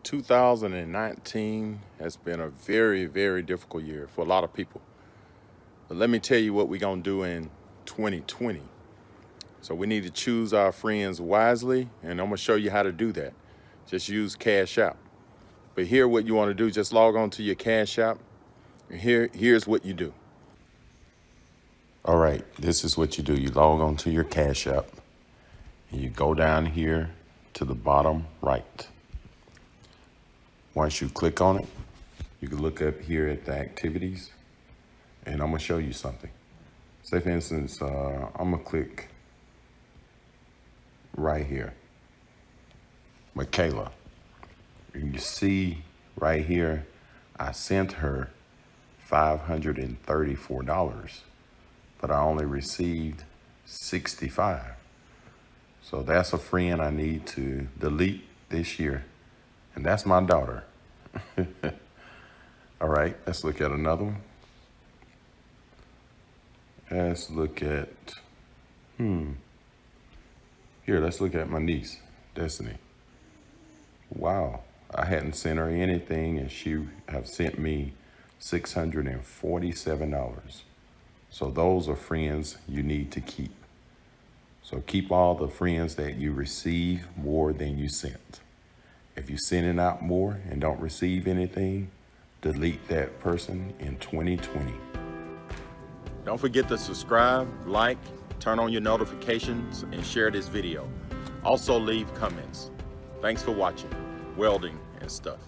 2019 has been a very, very difficult year for a lot of people. But let me tell you what we're gonna do in 2020. So we need to choose our friends wisely, and I'm gonna show you how to do that. Just use Cash App. But here, what you wanna do, just log on to your Cash App, and here's what you do. All right, this is what you do. You log on to your Cash App, and you go down here to the bottom right. Once you click on it, you can look up here at the activities, and I'm gonna show you something. Say for instance, I'm gonna click right here, Michaela. You see right here, I sent her $534, but I only received 65. So that's a friend I need to delete this year, and that's my daughter. All right, let's look at another one. Let's look at, here, let's look at my niece, Destiny. Wow, I hadn't sent her anything, and she have sent me $647. So those are friends you need to keep. So keep all the friends that you receive more than you sent. If you're sending out more and don't receive anything, delete that person in 2020. Don't forget to subscribe, like, turn on your notifications, and share this video. Also leave comments. Thanks for watching Welding and Stuff.